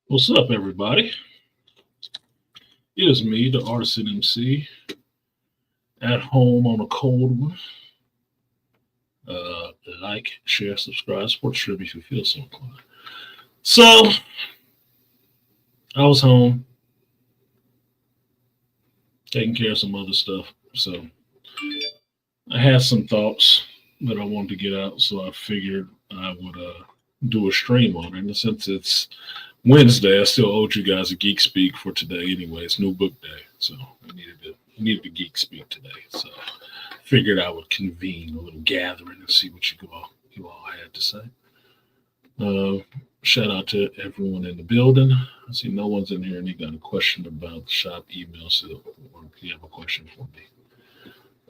What's up, everybody? It is me, the artisanmc, at home on a cold one. Like, share, subscribe, support the stream if you feel so inclined. So, I was home taking care of some other stuff. So, I had some thoughts that I wanted to get out. So, I figured I would do a stream on it. And since it's Wednesday, I still owed you guys a Geek Speak for today anyway. It's new book day. So, I needed to Geek Speak today. So, figured I would convene a little gathering and see what you all had to say. Uh, Shout out to everyone in the building. I see no one's in here and you got a question about the shop email, so or if you have a question for me.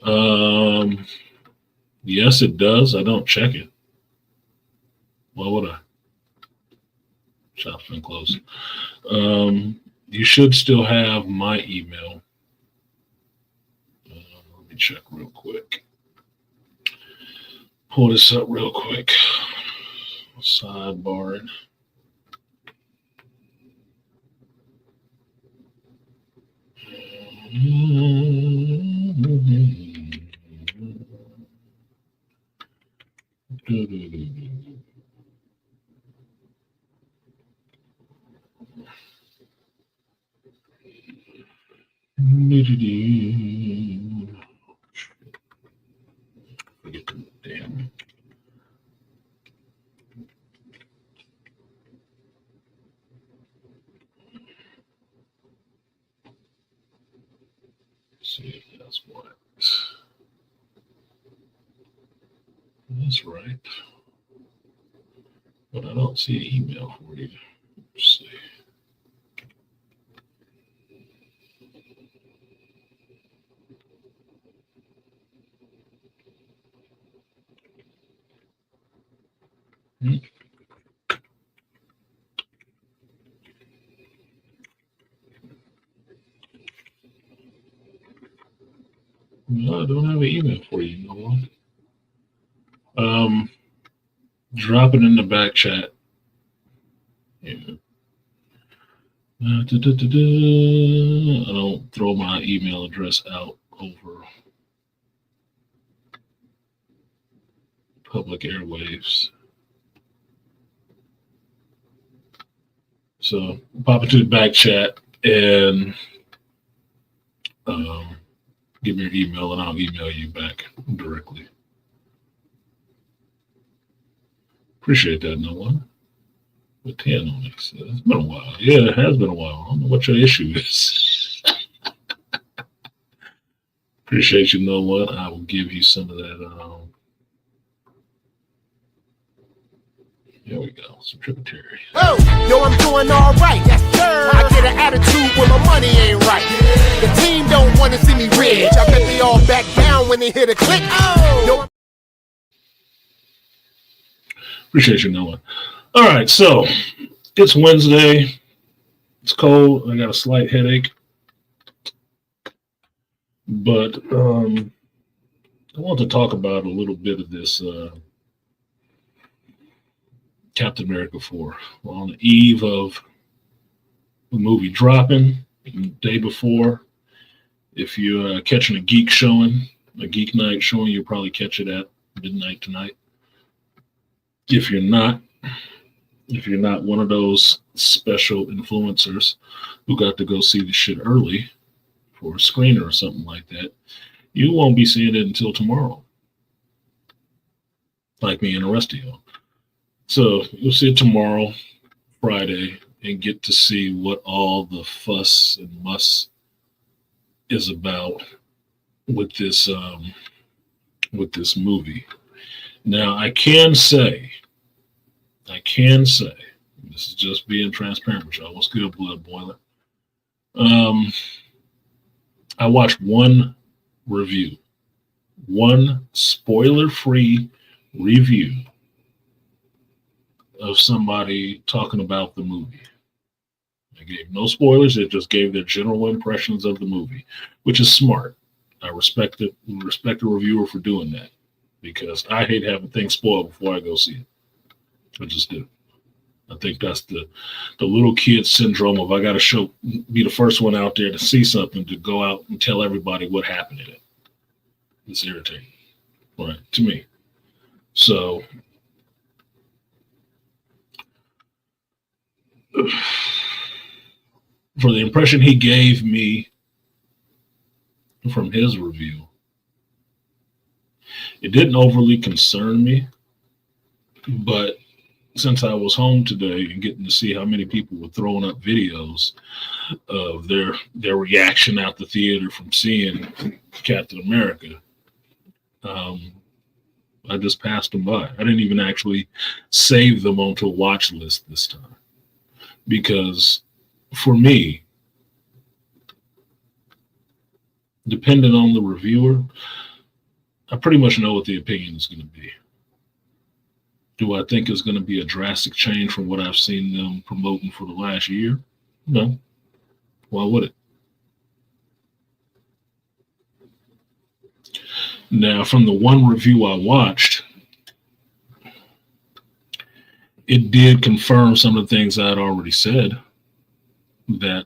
Um, yes, it does. I don't check it. Why would I? Shop's been closed. You should still have my email. Let me check real quick. Pull this up real quick. Sidebar. Forget the damn. See if that's what. That's right. But I don't see an email for you. Let's see. No, I don't have an email for you, no one. Drop it in the back chat. Yeah. I don't throw my email address out over public airwaves. So pop into the back chat and give me your email and I'll email you back directly. Appreciate that, no one. With 10 on it. So it's been a while. Yeah, it has been a while. I don't know what your issue is. Appreciate you, know what? I will give you some of that. Here we go. Some tributary. Oh, yo, I'm doing all right. Yes, sir. I get an attitude when my money ain't right. The team don't want to see me rich. I bet they all back down when they hear the click. Oh, yo. Appreciate you, Noah. All right, so it's Wednesday. It's cold. I got a slight headache. But I want to talk about a little bit of this Captain America 4. Well, on the eve of the movie dropping, the day before, if you're catching a Geek showing, a Geek night showing, you'll probably catch it at midnight tonight. If you're not one of those special influencers who got to go see the shit early for a screener or something like that, you won't be seeing it until tomorrow. Like me and the rest of you. So you'll see it tomorrow, Friday, and get to see what all the fuss and muss is about with this movie. Now I can say, this is just being transparent with y'all. What's good, Blood Boiler? I watched one review, one spoiler-free review of somebody talking about the movie. They gave no spoilers. It just gave their general impressions of the movie, which is smart. I respect the reviewer for doing that because I hate having things spoiled before I go see it. I just do. I think that's the little kid syndrome of I got to be the first one out there to see something, to go out and tell everybody what happened in it. It's irritating, right, to me. So for the impression he gave me from his review, it didn't overly concern me, but since I was home today and getting to see how many people were throwing up videos of their reaction out the theater from seeing Captain America, I just passed them by. I didn't even actually save them onto a watch list this time, because for me, depending on the reviewer, I pretty much know what the opinion is going to be. Do I think it's going to be a drastic change from what I've seen them promoting for the last year? No. Why would it? Now, from the one review I watched, it did confirm some of the things I had already said that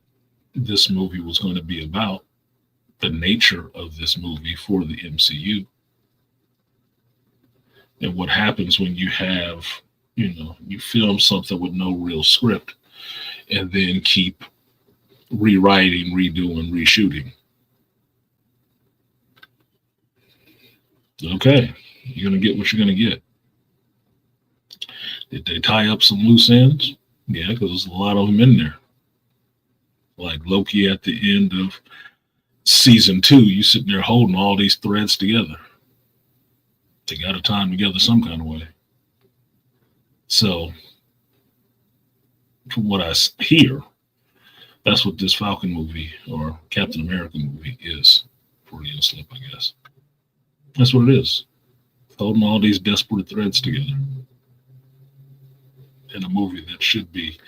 this movie was going to be about, the nature of this movie for the MCU. And what happens when you have, you film something with no real script and then keep rewriting, redoing, reshooting. Okay, you're going to get what you're going to get. Did they tie up some loose ends? Yeah, because there's a lot of them in there. Like Loki at the end of season 2, you sitting there holding all these threads together. They got to tie them together some kind of way. So, from what I hear, that's what this Falcon movie or Captain America movie is. Freudian slip, I guess. That's what it is. Holding all these desperate threads together in a movie that should be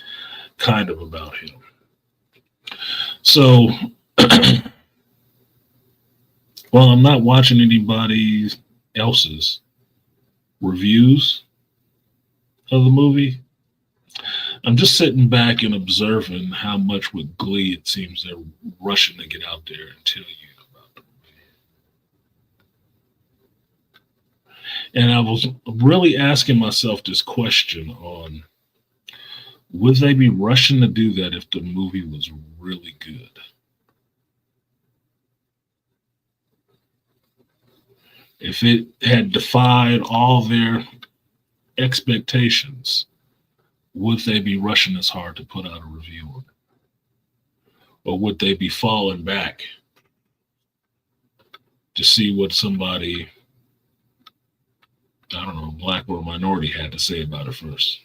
kind of about him. So, while I'm not watching anybody else's reviews of the movie, I'm just sitting back and observing how much with glee it seems they're rushing to get out there and tell you about the movie. And I was really asking myself this question on, would they be rushing to do that if the movie was really good? If it had defied all their expectations, would they be rushing as hard to put out a review on it? Or would they be falling back to see what somebody, I don't know, black or minority had to say about it first?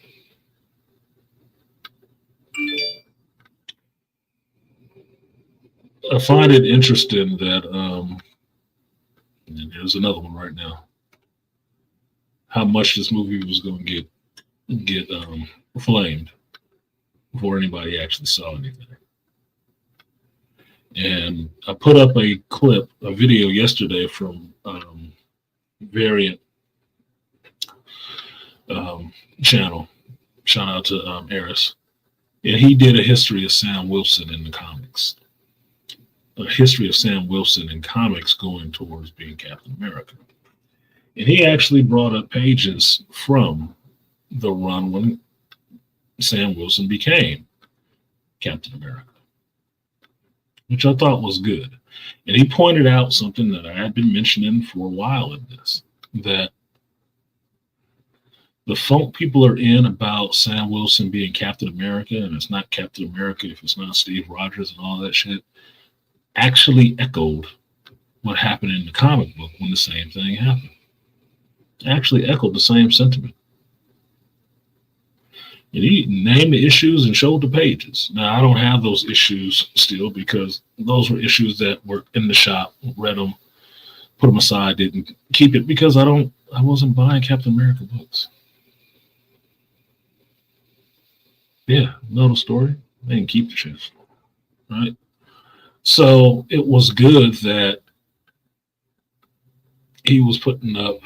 I find it interesting that, and there's another one right now, how much this movie was going to get flamed before anybody actually saw anything. And I put up a video yesterday from Variant channel. Shout out to Eris. And he did a history of Sam Wilson in the comics. A history of Sam Wilson in comics going towards being Captain America. And he actually brought up pages from the run when Sam Wilson became Captain America, which I thought was good. And he pointed out something that I had been mentioning for a while in this, that the funk people are in about Sam Wilson being Captain America, and it's not Captain America if it's not Steve Rogers and all that shit, actually echoed what happened in the comic book when the same thing happened. Actually echoed the same sentiment. And he named the issues and showed the pages. Now, I don't have those issues still because those were issues that were in the shop, read them, put them aside, didn't keep it because I wasn't buying Captain America books. Yeah, know the story. They didn't keep the shit, right? So it was good that he was putting up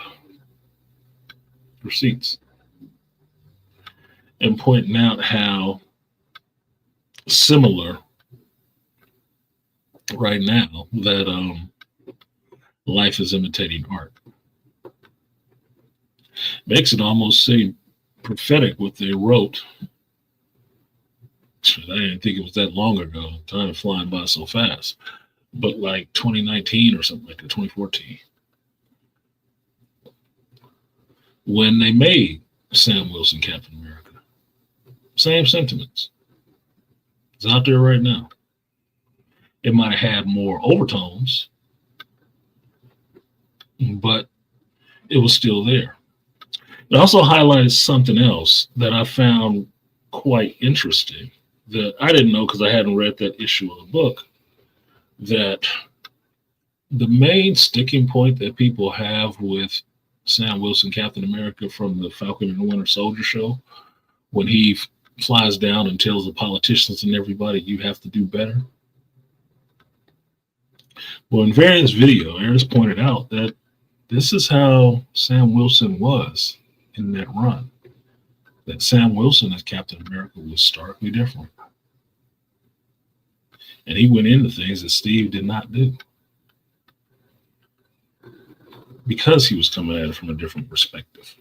receipts. and pointing out how similar right now that life is imitating art. Makes it almost seem prophetic what they wrote. I didn't think it was that long ago. Time is flying by so fast. But like 2019 or something like that, 2014. When they made Sam Wilson Captain America. Same sentiments. It's out there right now. It might have had more overtones, but it was still there. It also highlights something else that I found quite interesting that I didn't know because I hadn't read that issue of the book, that the main sticking point that people have with Sam Wilson, Captain America from the Falcon and the Winter Soldier show, when he flies down and tells the politicians and everybody, you have to do better. Well, in various videos, Aaron's pointed out that this is how Sam Wilson was in that run. That Sam Wilson as Captain America was starkly different. And he went into things that Steve did not do. Because he was coming at it from a different perspective.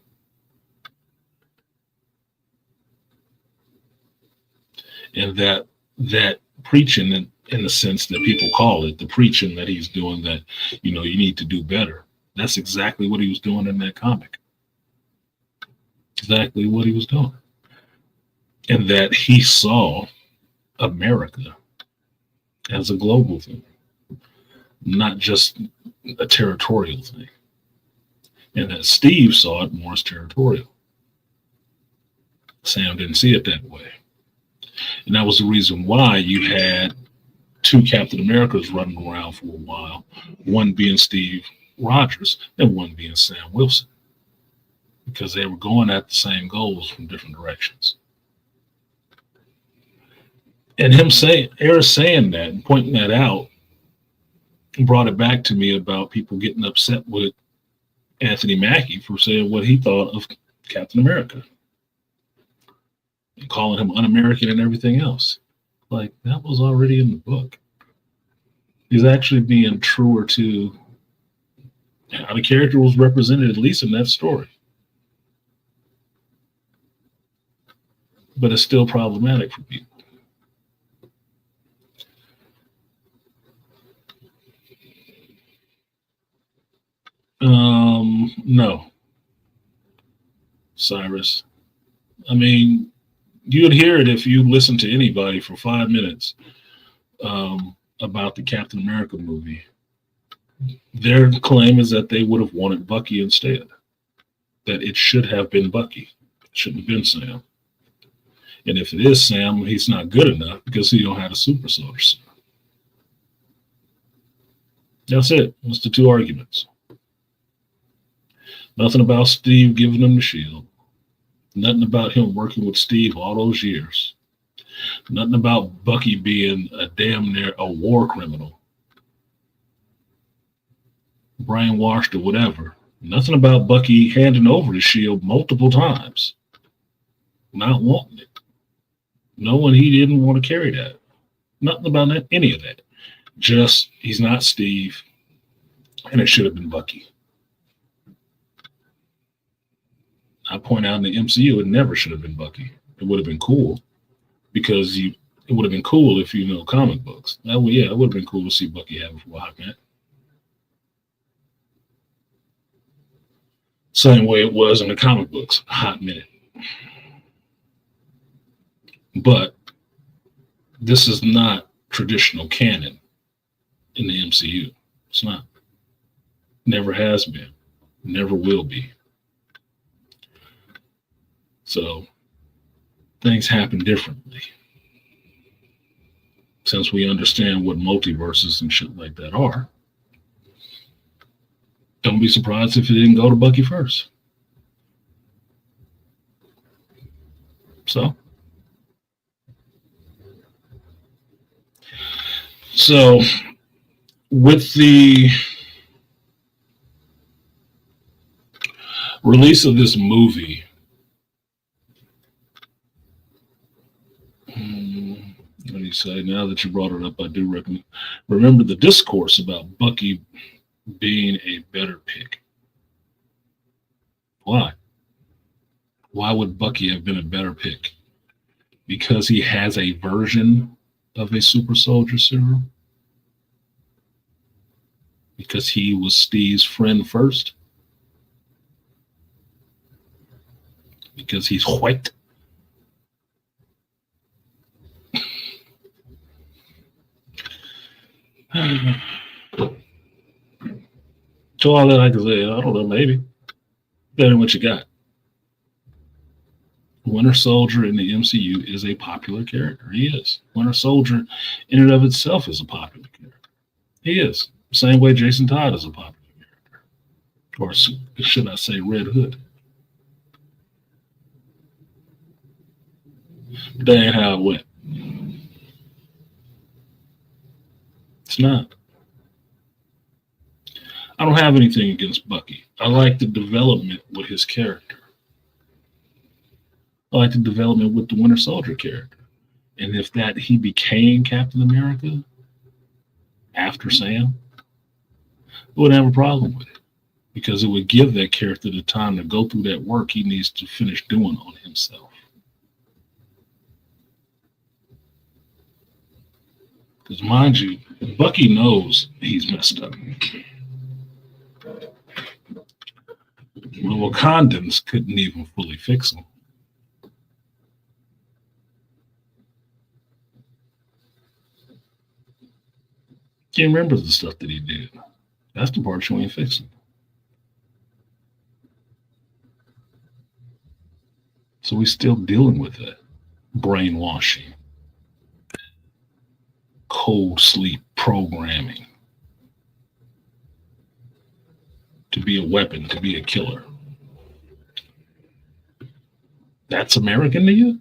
And that preaching in the sense that people call it, the preaching that he's doing that, you need to do better. That's exactly what he was doing in that comic. Exactly what he was doing. And that he saw America as a global thing, not just a territorial thing. And that Steve saw it more as territorial. Sam didn't see it that way. And that was the reason why you had two Captain Americas running around for a while, one being Steve Rogers and one being Sam Wilson, because they were going at the same goals from different directions. And Eric saying that and pointing that out brought it back to me about people getting upset with Anthony Mackie for saying what he thought of Captain America and calling him un-American and everything else. Like, that was already in the book. He's actually being truer to how the character was represented, at least in that story. But it's still problematic for people. No, Cyrus. I mean, you'd hear it if you listen to anybody for 5 minutes about the Captain America movie. Their claim is that they would have wanted Bucky instead. That it should have been Bucky. It shouldn't have been Sam. And if it is Sam, he's not good enough because he don't have a super soldier. That's it. That's the two arguments. Nothing about Steve giving him the shield. Nothing about him working with Steve all those years. Nothing about Bucky being a damn near a war criminal. Brainwashed or whatever. Nothing about Bucky handing over the shield multiple times. Not wanting it. Knowing he didn't want to carry that. Nothing about that, any of that. Just, he's not Steve, and it should have been Bucky. I point out in the MCU, it never should have been Bucky. It would have been cool because it would have been cool if you know comic books. It would have been cool to see Bucky have it for a hot minute. Same way it was in the comic books, a hot minute. But this is not traditional canon in the MCU. It's not. Never has been. Never will be. So things happen differently. Since we understand what multiverses and shit like that are, don't be surprised if it didn't go to Bucky first. So with the release of this movie, What do you say? Now that you brought it up, I do recommend. Remember the discourse about Bucky being a better pick. Why? Why would Bucky have been a better pick? Because he has a version of a super soldier serum? Because he was Steve's friend first? Because he's white? So all that I can say, I don't know, maybe. Better than what you got. Winter Soldier in the MCU is a popular character. He is. Winter Soldier in and of itself is a popular character. He is. Same way Jason Todd is a popular character. Or should I say Red Hood. But that ain't how it went. It's not. I don't have anything against Bucky. I like the development with his character. I like the development with the Winter Soldier character. And if that he became Captain America after Sam, I wouldn't have a problem with it. Because it would give that character the time to go through that work he needs to finish doing on himself. Because mind you, Bucky knows he's messed up. The Wakandans couldn't even fully fix him. Can't remember the stuff that he did. That's the part you ain't fixing. So we're still dealing with that. Brainwashing. Cold sleep programming. To be a weapon, to be a killer. That's American to you?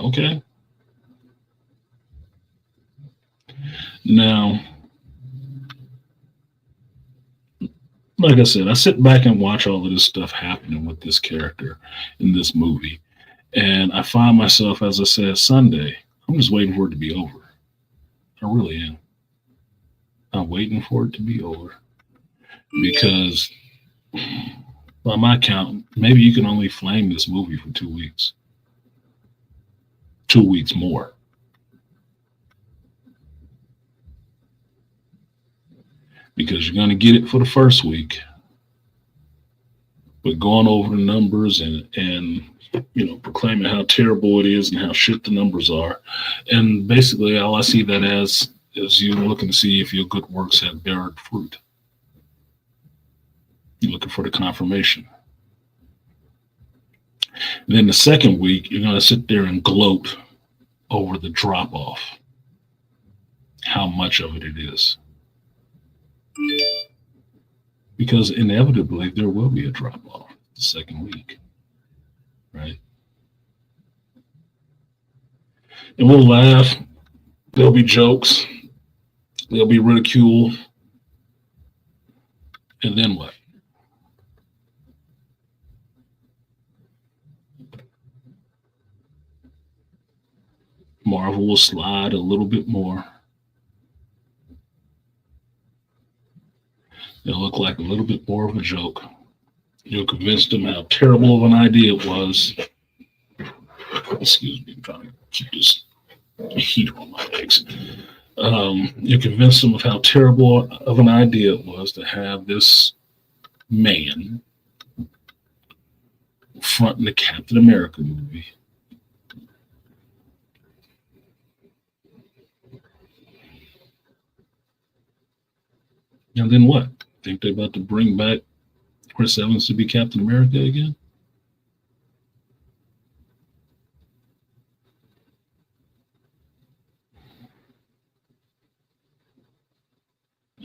Okay. Now, like I said, I sit back and watch all of this stuff happening with this character in this movie. And I find myself, as I said, Sunday, I'm just waiting for it to be over. I really am. I'm waiting for it to be over. Because by my count, maybe you can only flame this movie for 2 weeks. 2 weeks more. Because you're going to get it for the first week. But going over the numbers and proclaiming how terrible it is and how shit the numbers are. And basically all I see that as is you looking to see if your good works have beared fruit. You're looking for the confirmation. And then the second week, you're going to sit there and gloat over the drop off. How much of it is. Because inevitably there will be a drop off the second week. Right? And we'll laugh. There'll be jokes. There'll be ridicule. And then what? Marvel will slide a little bit more. It'll look like a little bit more of a joke. You'll convince them how terrible of an idea it was. Excuse me, I'm trying to keep this heat on my legs. You'll convince them of how terrible of an idea it was to have this man fronting the Captain America movie. And then what? Think they're about to bring back Chris Evans to be Captain America again?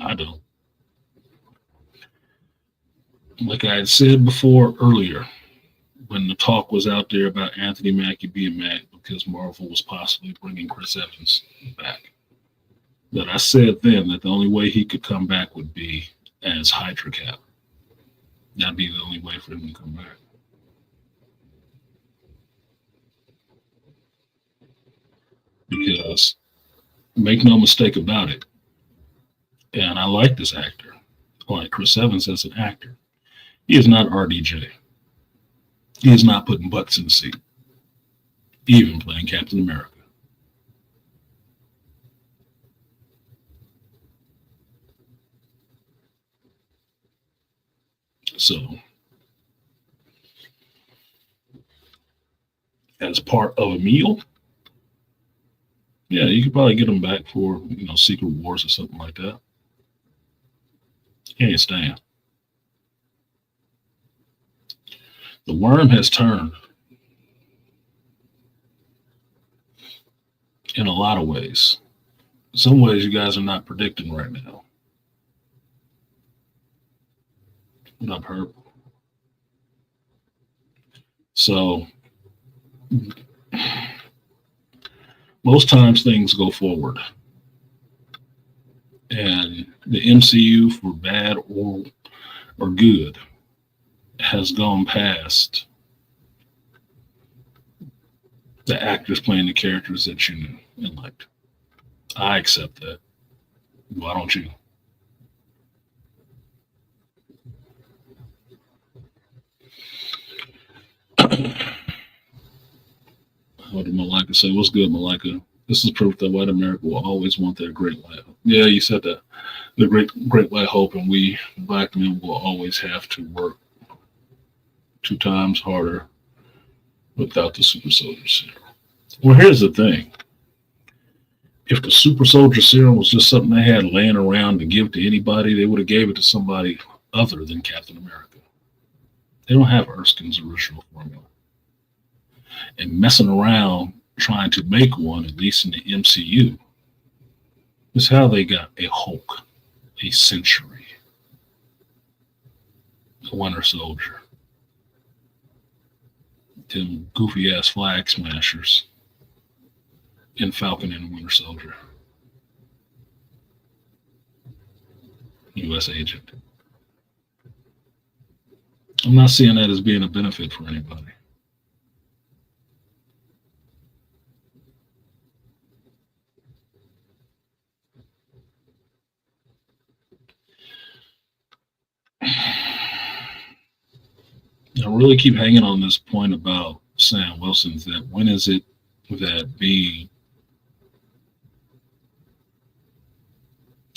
I don't. Like I had said before earlier, when the talk was out there about Anthony Mackie being mad because Marvel was possibly bringing Chris Evans back, that I said then that the only way he could come back would be as Hydra Cap. That'd be the only way for him to come back. because make no mistake about it. And I like this actor. I like Chris Evans as an actor. He is not RDJ. He is not putting butts in the seat, even playing Captain America. So, as part of a meal, yeah, you could probably get them back for, Secret Wars or something like that. Can't stand. The worm has turned in a lot of ways. Some ways you guys are not predicting right now. What I've heard. So most times things go forward. And the MCU, for bad or good, has gone past the actors playing the characters that you knew and liked. I accept that. Why don't you? What did Malika say? What's good, Malika? This is proof that white America will always want their great white hope. Yeah, you said that. The great white hope, and we black men will always have to work 2 times harder without the super soldier serum. Well, here's the thing. If the super soldier serum was just something they had laying around to give to anybody, they would have gave it to somebody other than Captain America. They don't have Erskine's original formula. And messing around trying to make one, at least in the MCU, is how they got a Hulk, a Century, a Winter Soldier, them goofy ass flag smashers, and Falcon and Winter Soldier, U.S. agent. I'm not seeing that as being a benefit for anybody. I really keep hanging on this point about Sam Wilson's that when is it that being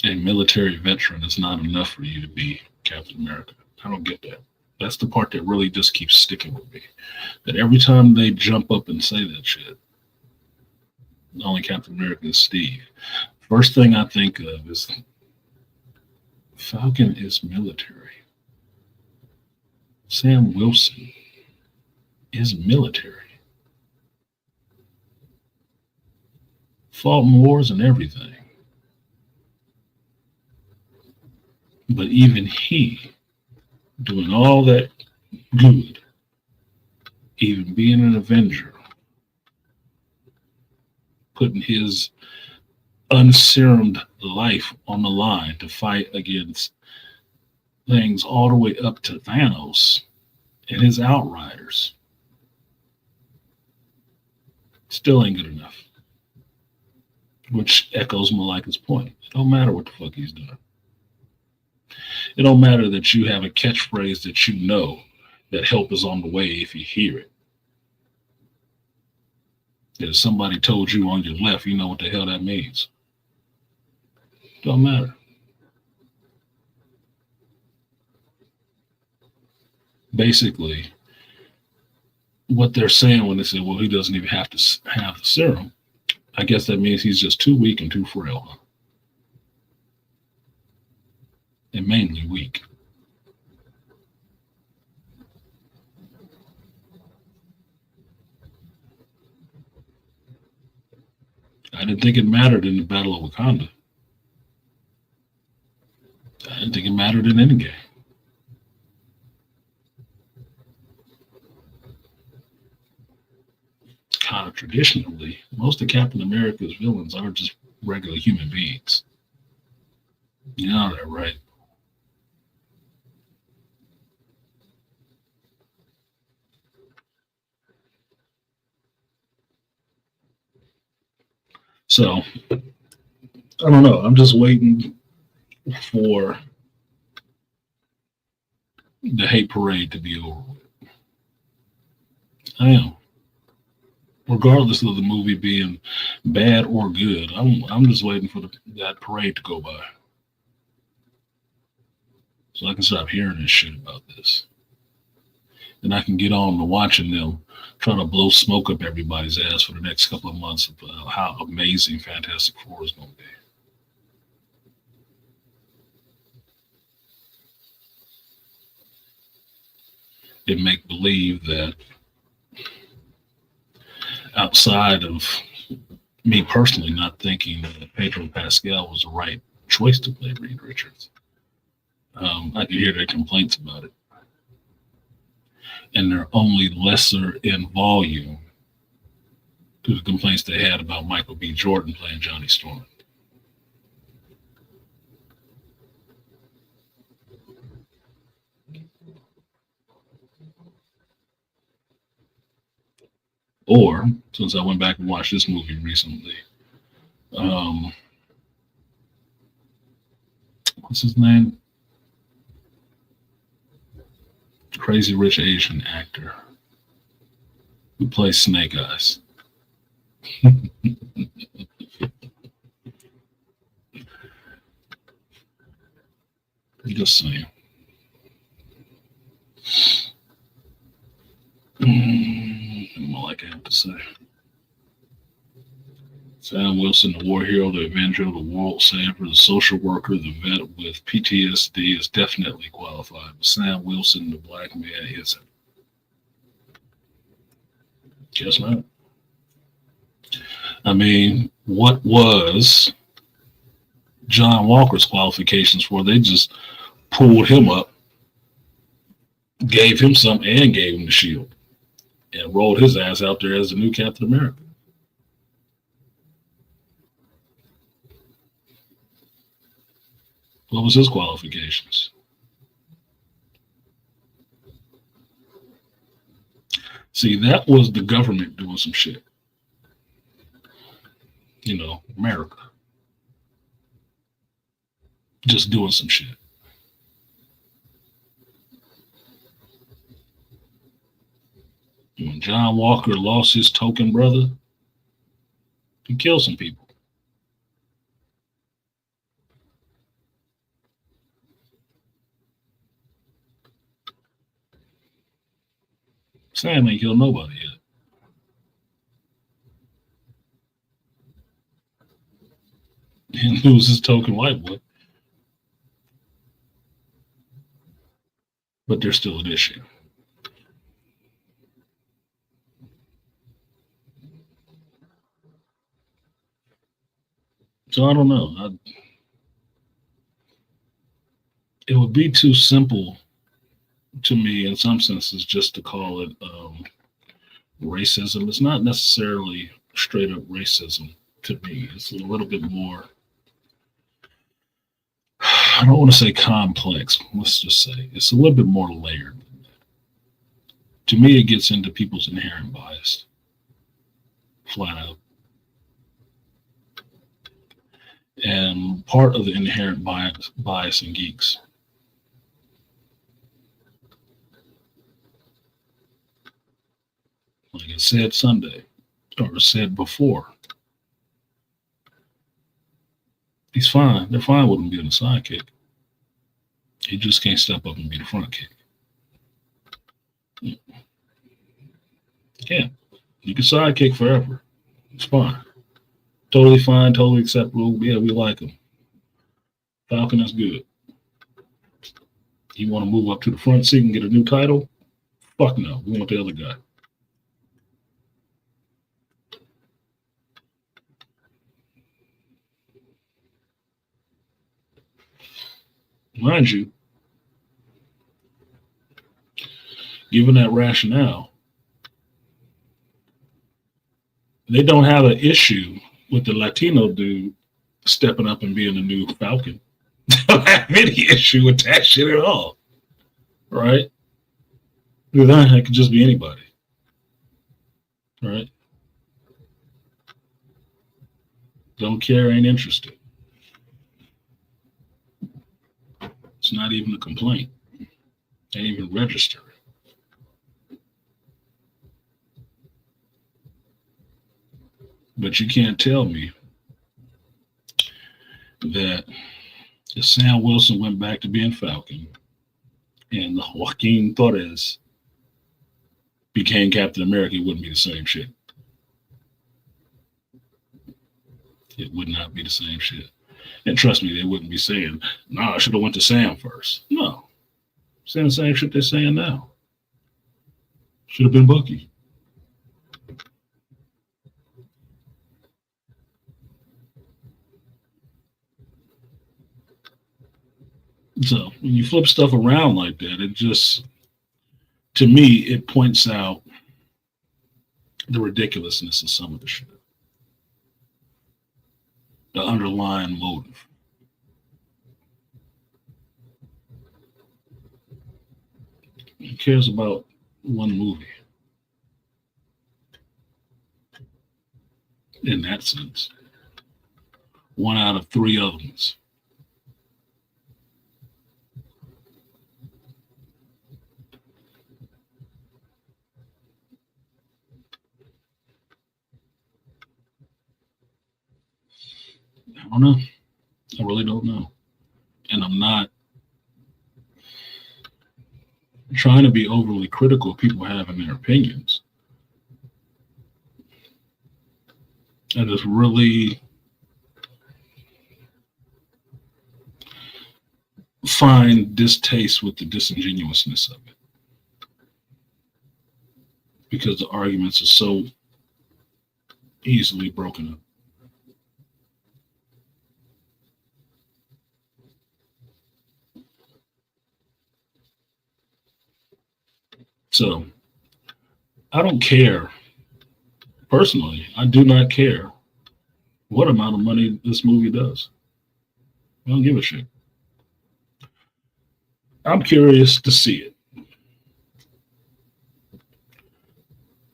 a military veteran is not enough for you to be Captain America? I don't get that. That's the part that really just keeps sticking with me. That every time they jump up and say that shit, only Captain America is Steve. First thing I think of is Falcon is military. Sam Wilson is military. Fought in wars and everything. But even he, doing all that good, even being an Avenger, putting his unserumed life on the line to fight against things all the way up to Thanos and his Outriders, still ain't good enough. Which echoes Malika's point. It don't matter what the fuck he's done. It don't matter that you have a catchphrase that you know that help is on the way if you hear it. That if somebody told you on your left, you know what the hell that means. Don't matter. Basically, what they're saying when they say, well, he doesn't even have to have the serum, I guess that means he's just too weak and too frail. Huh? And mainly weak. I didn't think it mattered in the Battle of Wakanda. I didn't think it mattered in any game. Kind of traditionally, most of Captain America's villains are just regular human beings. You know that, right? So I don't know. I'm just waiting for the hate parade to be over with. I am. Regardless of the movie being bad or good, I'm just waiting for that parade to go by so I can stop hearing this shit about this. And I can get on to watching them trying to blow smoke up everybody's ass for the next couple of months of how amazing Fantastic Four is going to be. It make believe that outside of me personally not thinking that Pedro Pascal was the right choice to play Reed Richards, I could hear their complaints about it. And they're only lesser in volume to the complaints they had about Michael B. Jordan playing Johnny Storm. Or, since I went back and watched this movie recently, what's his name? Crazy Rich Asian actor who plays Snake Eyes. Just saying. What like I have to say. Sam Wilson, the war hero, the avenger, the world saver, the social worker, the vet with PTSD is definitely qualified. But Sam Wilson, the black man, isn't. Guess not. I mean, what was John Walker's qualifications for? They just pulled him up, gave him something, and gave him the shield, and rolled his ass out there as the new Captain America. What was his qualifications? See, that was the government doing some shit. You know, America. Just doing some shit. When John Walker lost his token brother, he killed some people. Sam ain't killed nobody yet. And lose his token white boy. But there's still an issue. So I don't know. It would be too simple to me in some senses just to call it racism. It's not necessarily straight up racism to me. It's a little bit more, I don't want to say complex. Let's just say it's a little bit more layered than that. To me, it gets into people's inherent bias, flat out. And part of the inherent bias in geeks like I said Sunday, or said before, he's fine. They're fine with him being a sidekick. He just can't step up and be the front kick. Yeah, you can sidekick forever. It's fine. Totally fine, totally acceptable. Yeah, we like him. Falcon is good. You want to move up to the front seat and get a new title? Fuck no. We want the other guy. Mind you, given that rationale, they don't have an issue with the Latino dude stepping up and being the new Falcon. They don't have any issue with that shit at all. Right? It could just be anybody. Right? Don't care, ain't interested. It's not even a complaint. Ain't even registered. But you can't tell me that if Sam Wilson went back to being Falcon and Joaquin Torres became Captain America, it wouldn't be the same shit. It would not be the same shit. And trust me, they wouldn't be saying, "No, I should have went to Sam first." No. Saying the same shit they're saying now. Should have been Bucky. So when you flip stuff around like that, it just, to me, it points out the ridiculousness of some of the shit. The underlying motive. Who cares about one movie? In that sense. One out of three other ones. I don't know. I really don't know. And I'm not trying to be overly critical of people having their opinions. I just really find distaste with the disingenuousness of it. Because the arguments are so easily broken up. So, I don't care. Personally, I do not care what amount of money this movie does. I don't give a shit. I'm curious to see it.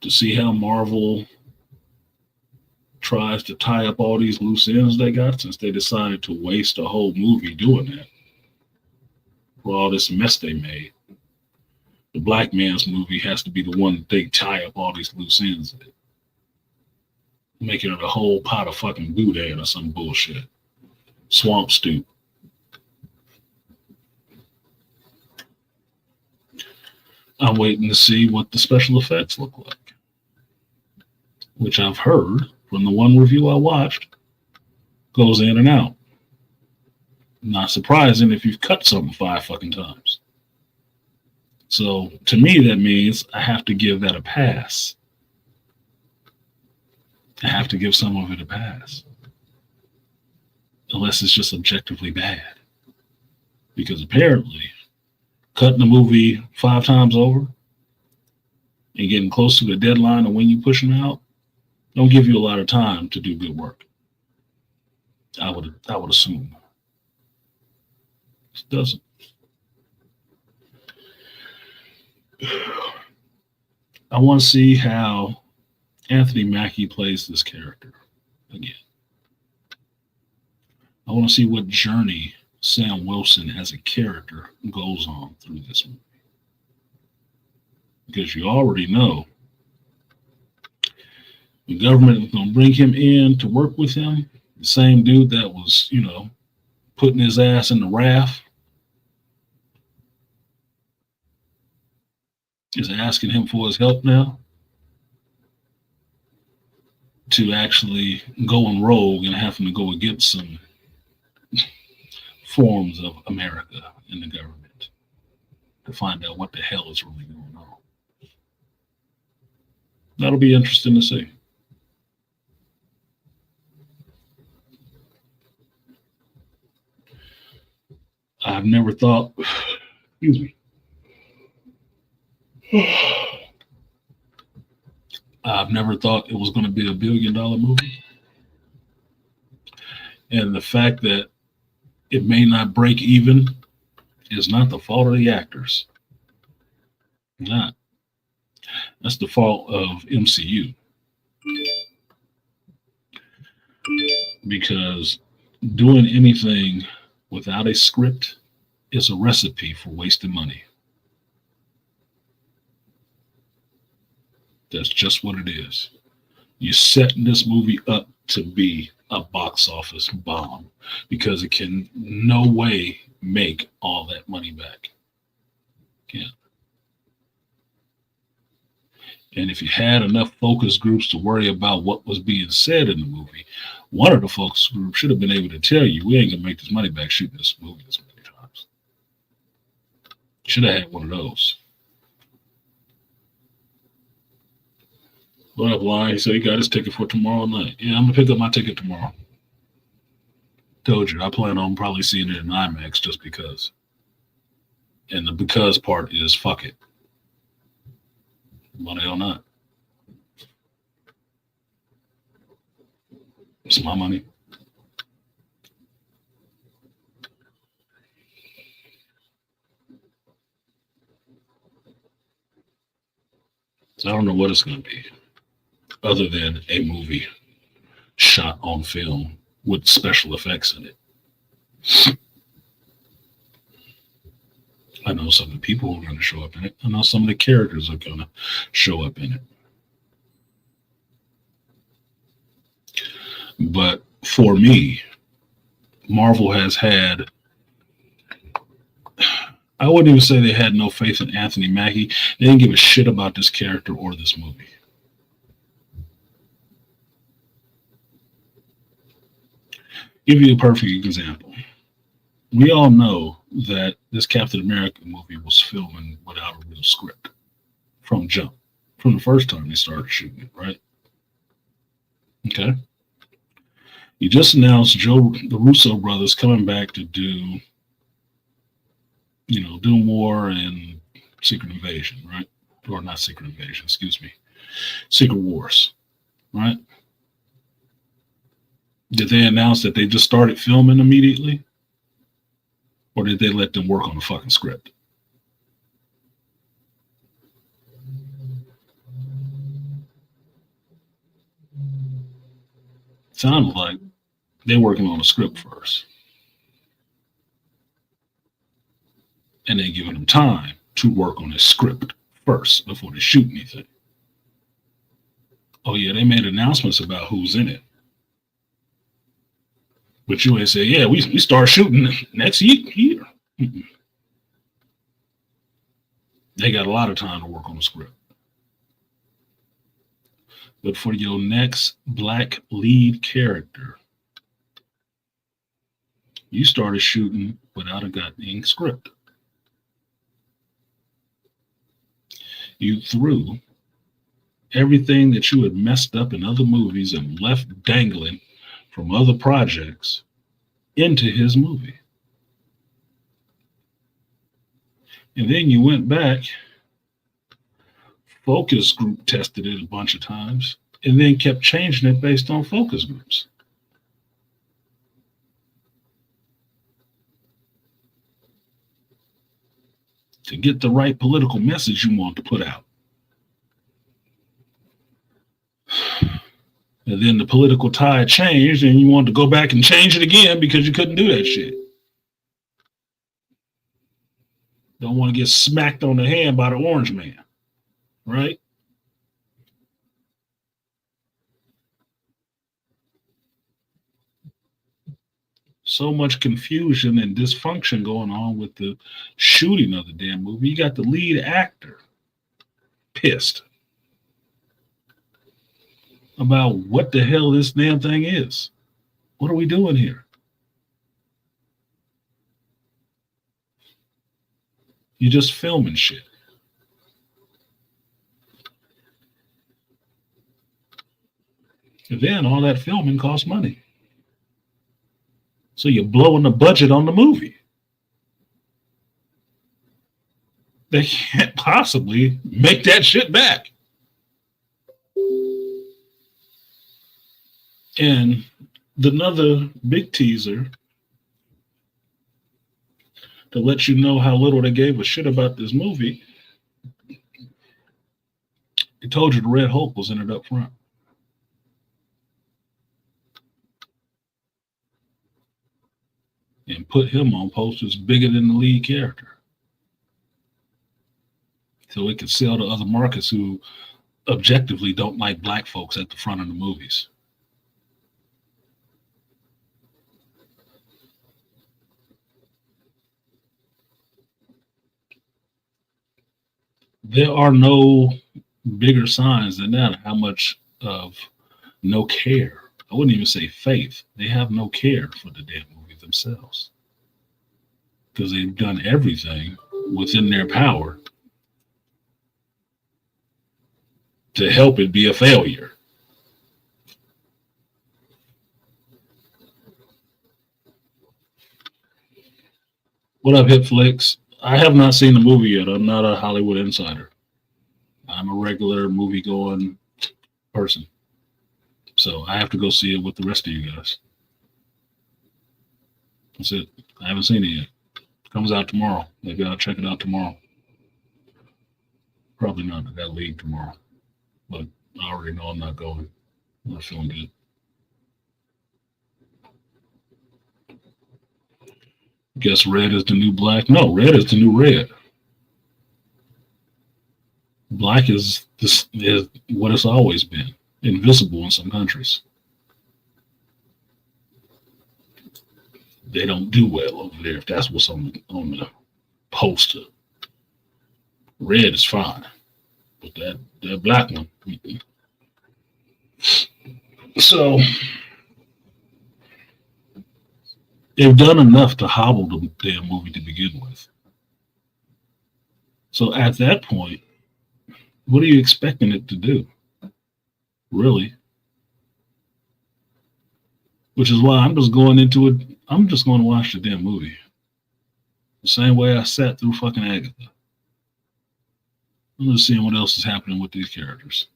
To see how Marvel tries to tie up all these loose ends they got, since they decided to waste a whole movie doing that. For all this mess they made. The Black Man's movie has to be the one that they tie up all these loose ends in. Making it a whole pot of fucking boudin or some bullshit. Swamp stew. I'm waiting to see what the special effects look like. Which I've heard from the one review I watched goes in and out. Not surprising if you've cut something 5 fucking times. So to me, that means I have to give that a pass. I have to give some of it a pass. Unless it's just objectively bad. Because apparently, cutting the movie 5 times over and getting close to the deadline of when you push them out don't give you a lot of time to do good work. I would assume. It doesn't. I want to see how Anthony Mackie plays this character again. I want to see what journey Sam Wilson as a character goes on through this movie. Because you already know the government is going to bring him in to work with him. The same dude that was, putting his ass in the raft is asking him for his help now to actually go on rogue and having to go against some forms of America and the government to find out what the hell is really going on. That'll be interesting to see. I've never thought, excuse me. I've never thought it was going to be $1 billion movie. And the fact that it may not break even is not the fault of the actors. Not. That's the fault of MCU. because doing anything without a script is a recipe for wasting money. That's just what it is. You're setting this movie up to be a box office bomb because it can no way make all that money back. Yeah. And if you had enough focus groups to worry about what was being said in the movie, one of the focus groups should have been able to tell you, we ain't gonna make this money back shooting this movie this many times. Should have had one of those. What up, Lion? He said he got his ticket for tomorrow night. Yeah, I'm gonna pick up my ticket tomorrow. Told you, I plan on probably seeing it in IMAX just because. And the because part is fuck it. Why the hell not? It's my money. So I don't know what it's going to be other than a movie shot on film with special effects in it. I know some of the people who are going to show up in it. I know some of the characters are going to show up in it. But for me, Marvel has had, I wouldn't even say they had no faith in Anthony Mackie. They didn't give a shit about this character or this movie. Give you a perfect example. We all know that this Captain America movie was filming without a real script from jump, from the first time they started shooting it, right? Okay. You just announced the Russo brothers coming back to do, Doom War and Secret Invasion, right? Or not Secret Invasion, excuse me. Secret Wars, right? Did they announce that they just started filming immediately? Or did they let them work on the fucking script? Sounded like they're working on a script first. And then giving them time to work on a script first before they shoot anything. Oh yeah, they made announcements about who's in it. But you ain't say, yeah, we start shooting next year. They got a lot of time to work on the script. But for your next black lead character, you started shooting without a goddamn script. You threw everything that you had messed up in other movies and left dangling from other projects into his movie. And then you went back, focus group tested it a bunch of times, and then kept changing it based on focus groups. To get the right political message you want to put out. And then the political tide changed and you wanted to go back and change it again because you couldn't do that shit. Don't want to get smacked on the hand by the orange man, right? So much confusion and dysfunction going on with the shooting of the damn movie. You got the lead actor pissed about what the hell this damn thing is. What are we doing here? You're just filming shit. And then all that filming costs money. So you're blowing the budget on the movie. They can't possibly make that shit back. And another big teaser to let you know how little they gave a shit about this movie. It told you the Red Hulk was in it up front. and put him on posters bigger than the lead character, so it could sell to other markets who objectively don't like black folks at the front of the movies. There are no bigger signs than that, how much of no care. I wouldn't even say faith. They have no care for the damn movie themselves, because they've done everything within their power to help it be a failure. What up, Hitflix? I have not seen the movie yet. I'm not a Hollywood insider. I'm a regular movie-going person. So I have to go see it with the rest of you guys. That's it. I haven't seen it yet. It comes out tomorrow. Maybe I'll check it out tomorrow. Probably not. I got league tomorrow. But I already know I'm not going. I'm not feeling good. Guess red is the new black? No, red is the new red. Black is what it's always been. Invisible in some countries. They don't do well over there if that's what's on the poster. Red is fine. But that black one. So they've done enough to hobble the damn movie to begin with. So at that point, what are you expecting it to do? Really? Which is why I'm just going into it. I'm just going to watch the damn movie. The same way I sat through fucking Agatha. I'm just seeing what else is happening with these characters,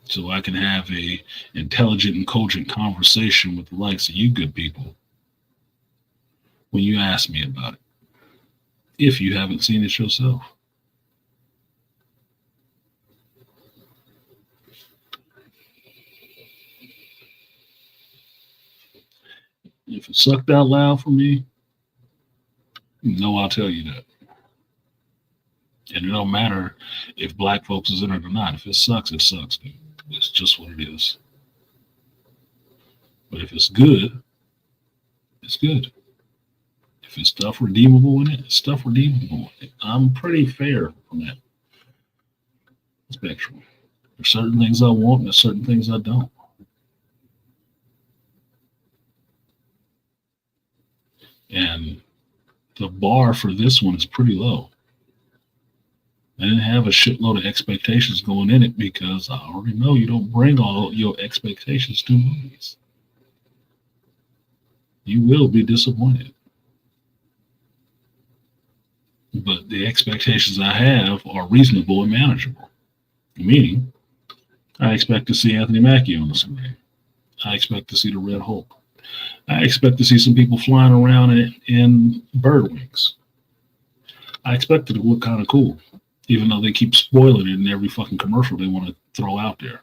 so I can have a intelligent and cogent conversation with the likes of you good people when you ask me about it, if you haven't seen it yourself. If it sucked out loud for me, no, I'll tell you that. And it don't matter if black folks is in it or not. If it sucks, it sucks, dude. It's just what it is. But if it's good, it's good. If it's stuff redeemable in it, it's stuff redeemable in it. I'm pretty fair on that spectrum. There's certain things I want and there's certain things I don't. And the bar for this one is pretty low. I didn't have a shitload of expectations going in it because I already know you don't bring all your expectations to movies. You will be disappointed. But the expectations I have are reasonable and manageable. Meaning, I expect to see Anthony Mackie on the screen. I expect to see the Red Hulk. I expect to see some people flying around in bird wings. I expect it to look kind of cool, even though they keep spoiling it in every fucking commercial they want to throw out there.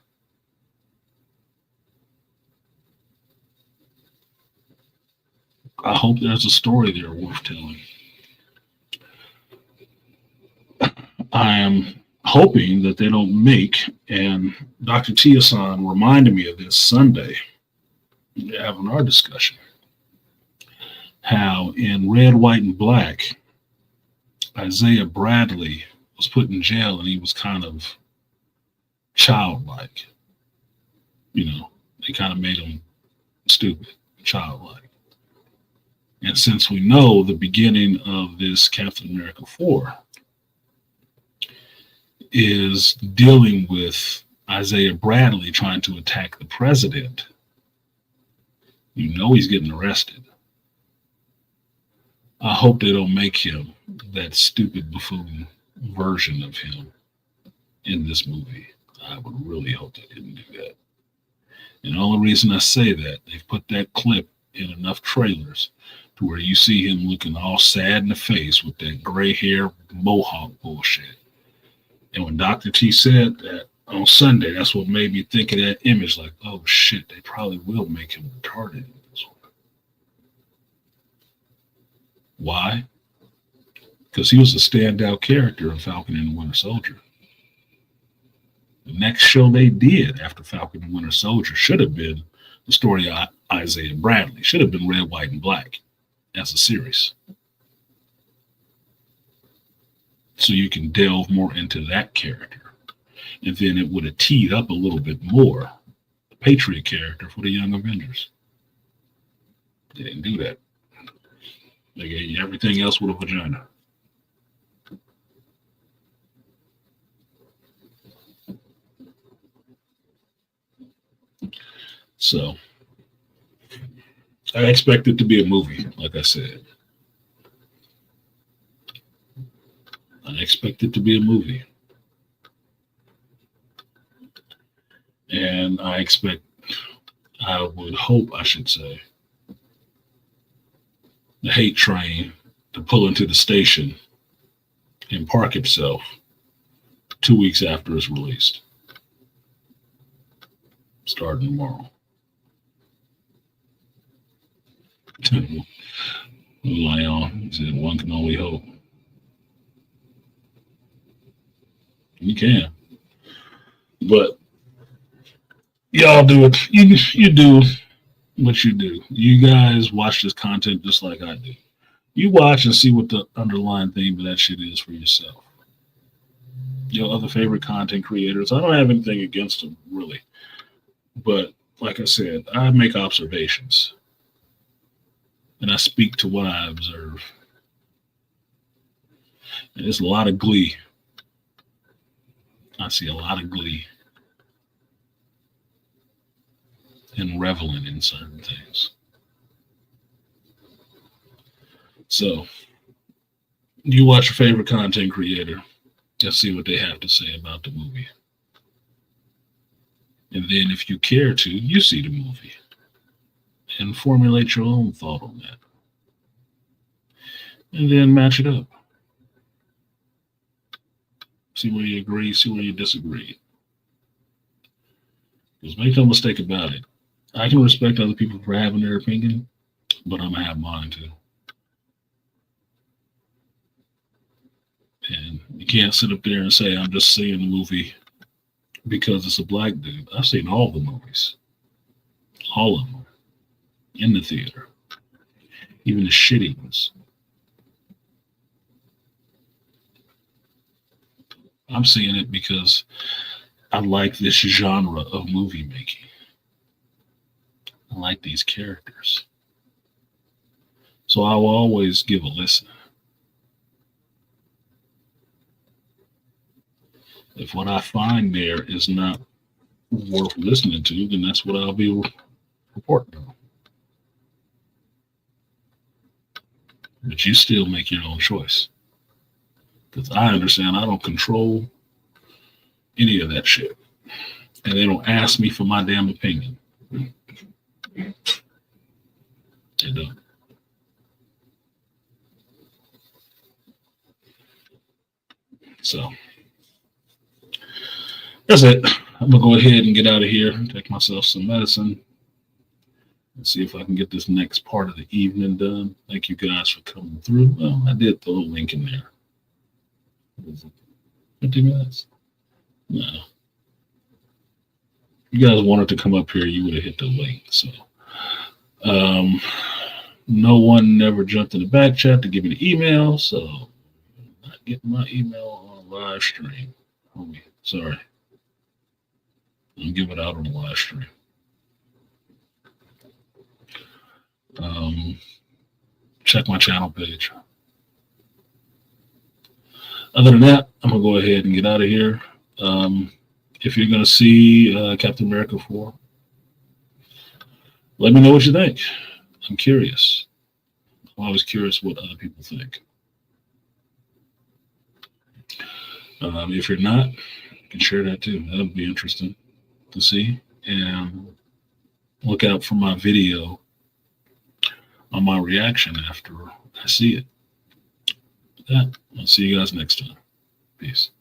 I hope there's a story there worth telling. I am hoping that they don't make, and Dr. Tia-san reminded me of this Sunday, having our discussion, how in Red, White, and Black, Isaiah Bradley was put in jail and he was kind of childlike. You know, they kind of made him stupid, childlike. And since we know the beginning of this Captain America 4 is dealing with Isaiah Bradley trying to attack the president, you know he's getting arrested. I hope they don't make him that stupid buffoon version of him in this movie. I would really hope they didn't do that. And the only reason I say that, they've put that clip in enough trailers to where you see him looking all sad in the face with that gray hair mohawk bullshit. And when Dr. T said that on Sunday, that's what made me think of that image, like, oh shit, they probably will make him retarded in this Why? Because he was a standout character in Falcon and the Winter Soldier. The next show they did after Falcon and Winter Soldier should have been the story of Isaiah Bradley. Should have been Red, White, and Black as a series. So you can delve more into that character. And then it would have teed up a little bit more the Patriot character for the Young Avengers. They didn't do that. They gave you everything else with a vagina. So I expect it to be a movie, like I said. I expect it to be a movie. And I would hope, I should say, the hate train to pull into the station and park itself 2 weeks after it's released. Starting tomorrow. Lion said one can only hope. You can. But y'all do it. You do what you do. You guys watch this content just like I do. You watch and see what the underlying theme of that shit is for yourself. Your other favorite content creators, I don't have anything against them, really. But like I said, I make observations. And I speak to what I observe. And there's a lot of glee. I see a lot of glee and reveling in certain things. So, you watch your favorite content creator and see what they have to say about the movie. And then if you care to, you see the movie and formulate your own thought on that. And then match it up. See where you agree, see where you disagree. Because make no mistake about it, I can respect other people for having their opinion, but I'm going to have mine too. And you can't sit up there and say, I'm just seeing the movie because it's a black dude. I've seen all the movies. All of them. In the theater. Even the shitty ones. I'm seeing it because I like this genre of movie making. I like these characters. So I will always give a listen. If what I find there is not worth listening to, then that's what I'll be reporting on. But you still make your own choice. Because I understand I don't control any of that shit. And they don't ask me for my damn opinion. They don't. So, that's it. I'm going to go ahead and get out of here, take myself some medicine, and see if I can get this next part of the evening done. Thank you guys for coming through. Well, I did throw a link in there. 50 minutes? No. You guys wanted to come up here, you would have hit the link. So, no one never jumped in the back chat to give me the email, so I'm not getting my email on live stream. Homie, sorry. I'll give it out on the live stream. Check my channel page. Other than that, I'm going to go ahead and get out of here. If you're going to see Captain America 4, let me know what you think. I'm curious. I'm always curious what other people think. If you're not, you can share that too. That'll be interesting to see. And look out for my video on my reaction after I see it. With that, I'll see you guys next time. Peace.